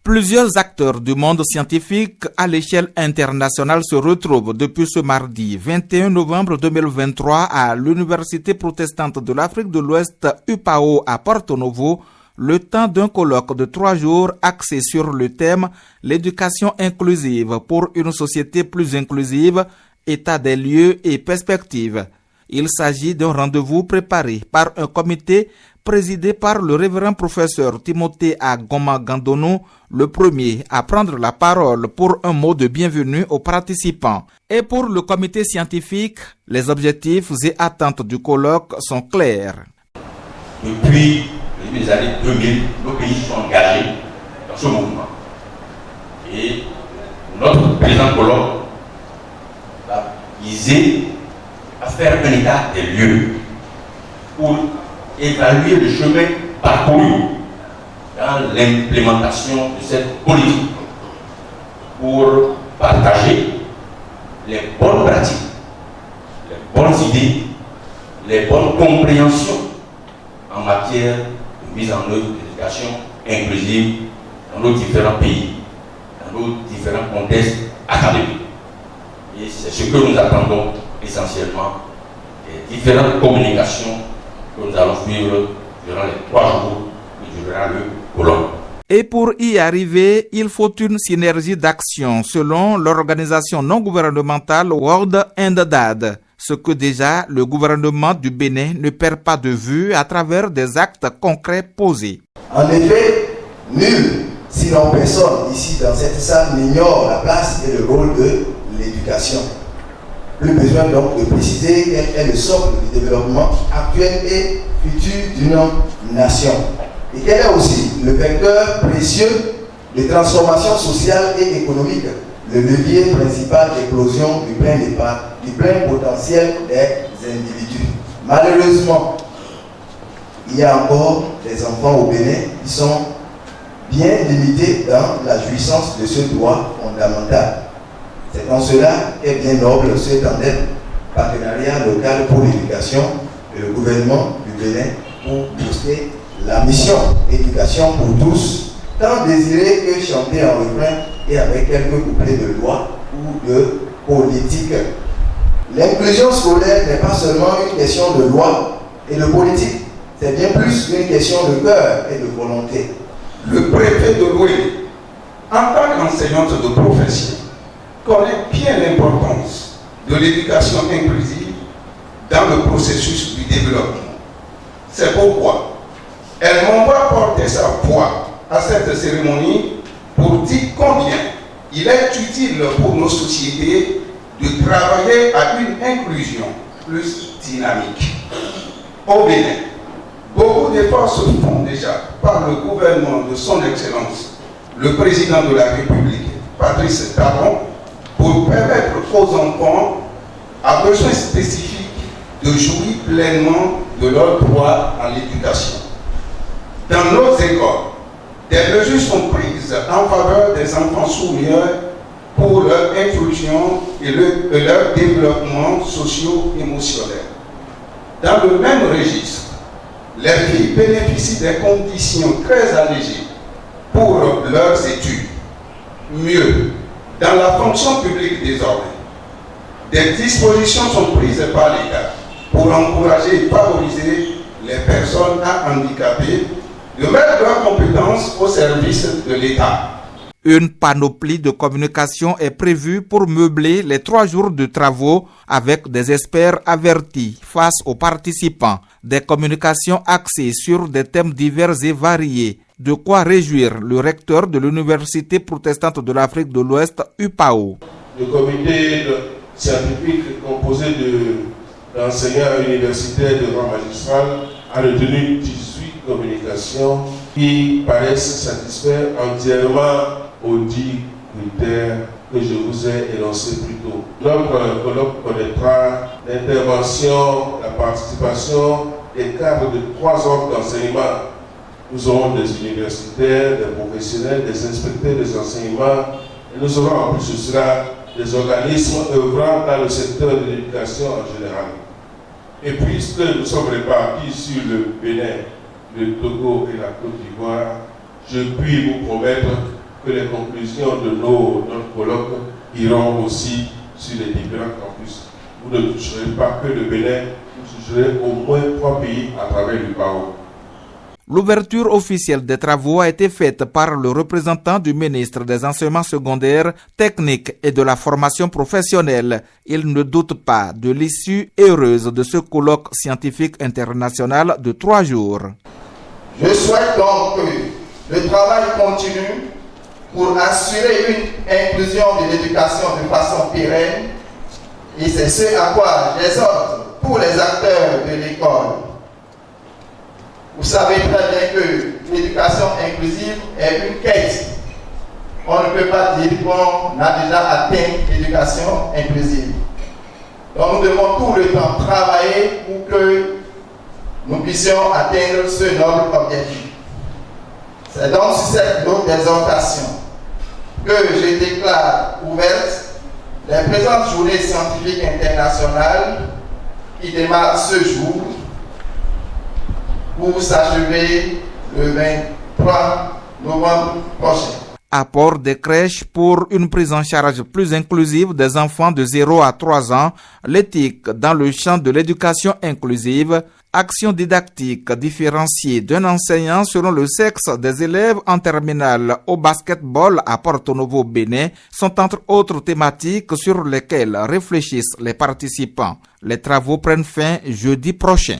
Plusieurs acteurs du monde scientifique à l'échelle internationale se retrouvent depuis ce mardi 21 novembre 2023 à l'Université protestante de l'Afrique de l'Ouest UPAO à Porto Novo, le temps d'un colloque de 3 jours axé sur le thème « L'éducation inclusive pour une société plus inclusive, état des lieux et perspectives ». Il s'agit d'un rendez-vous préparé par un comité présidé par le révérend professeur Timothée Agoma Gandono, le premier à prendre la parole pour un mot de bienvenue aux participants. Et pour le comité scientifique, les objectifs et attentes du colloque sont clairs. Depuis les années 2000, nos pays sont engagés dans ce mouvement. Et notre présent colloque va viser à faire un état des lieux pour évaluer le chemin parcouru dans l'implémentation de cette politique, pour partager les bonnes pratiques, les bonnes idées, les bonnes compréhensions en matière de mise en œuvre de l'éducation inclusive dans nos différents pays, dans nos différents contextes académiques. Et c'est ce que nous attendons essentiellement des différentes communications que nous allons suivre durant les 3 jours qui durera le colloque. Et pour y arriver, il faut une synergie d'action selon l'organisation non gouvernementale World Endad, ce que déjà le gouvernement du Bénin ne perd pas de vue à travers des actes concrets posés. En effet, nul, sinon personne ici dans cette salle n'ignore la place et le rôle de l'éducation. Plus besoin donc de préciser quel est le socle du développement actuel et futur d'une nation. Et quel est aussi le vecteur précieux de transformation sociale et économique, le levier principal d'éclosion du plein potentiel des individus. Malheureusement, il y a encore des enfants au Bénin qui sont bien limités dans la jouissance de ce droit fondamental. C'est en cela qu'est bien noble ce tandem partenariat local pour l'éducation et le gouvernement du Bénin pour booster la mission éducation pour tous, tant désirée que chantée en refrain et avec quelques couplets de loi ou de politique. L'inclusion scolaire n'est pas seulement une question de loi et de politique, c'est bien plus une question de cœur et de volonté. Le préfet de Loué, en tant qu'enseignante de profession, connaît bien l'importance de l'éducation inclusive dans le processus du développement. C'est pourquoi elle m'envoie porter sa voix à cette cérémonie pour dire combien il est utile pour nos sociétés de travailler à une inclusion plus dynamique. Au Bénin, beaucoup d'efforts se font déjà par le gouvernement de son Excellence, le président de la République, Patrice Talon, pour permettre aux enfants à besoins spécifiques de jouir pleinement de leurs droits à l'éducation. Dans nos écoles, des mesures sont prises en faveur des enfants sourds-muets pour leur inclusion et leur développement socio-émotionnel. Dans le même registre, les filles bénéficient des conditions très allégées pour leurs études. Mieux, dans la fonction publique désormais, des dispositions sont prises par l'État pour encourager et favoriser les personnes à handicapés de mettre leurs compétences au service de l'État. Une panoplie de communication est prévue pour meubler les 3 jours de travaux avec des experts avertis face aux participants. Des communications axées sur des thèmes divers et variés. De quoi réjouir le recteur de l'Université protestante de l'Afrique de l'Ouest, UPAO. Le comité scientifique composé d'enseignants universitaires de rang magistral a retenu 18 communications qui paraissent satisfaire entièrement aux 10 critères que je vous ai énoncés plus tôt. Notre colloque connaîtra l'intervention, la participation des cadres de 3 ordres d'enseignement. Nous aurons des universitaires, des professionnels, des inspecteurs des enseignements et nous aurons en plus de cela des organismes œuvrant dans le secteur de l'éducation en général. Et puisque nous sommes répartis sur le Bénin, le Togo et la Côte d'Ivoire, je puis vous promettre que les conclusions de notre colloque iront aussi sur les différents campus. Vous ne toucherez pas que le Bénin, vous toucherez au moins 3 pays à travers l'UPAO. L'ouverture officielle des travaux a été faite par le représentant du ministre des Enseignements secondaires, techniques et de la formation professionnelle. Il ne doute pas de l'issue heureuse de ce colloque scientifique international de 3 jours. Je souhaite donc que le travail continue pour assurer une inclusion de l'éducation de façon pérenne, et c'est ce à quoi j'exhorte tous les acteurs de l'école. Vous savez très bien que l'éducation inclusive est une quête. On ne peut pas dire qu'on a déjà atteint l'éducation inclusive. Donc nous devons tout le temps travailler pour que nous puissions atteindre ce noble objectif. C'est donc sur cette note d'exhortation que je déclare ouverte les présentes journées scientifiques internationales qui démarrent ce jour pour s'achever le 23 novembre prochain. Apport des crèches pour une prise en charge plus inclusive des enfants de 0 à 3 ans, l'éthique dans le champ de l'éducation inclusive, action didactique différenciée d'un enseignant selon le sexe des élèves en terminale au basketball à Porto Novo, Bénin, sont entre autres thématiques sur lesquelles réfléchissent les participants. Les travaux prennent fin jeudi prochain.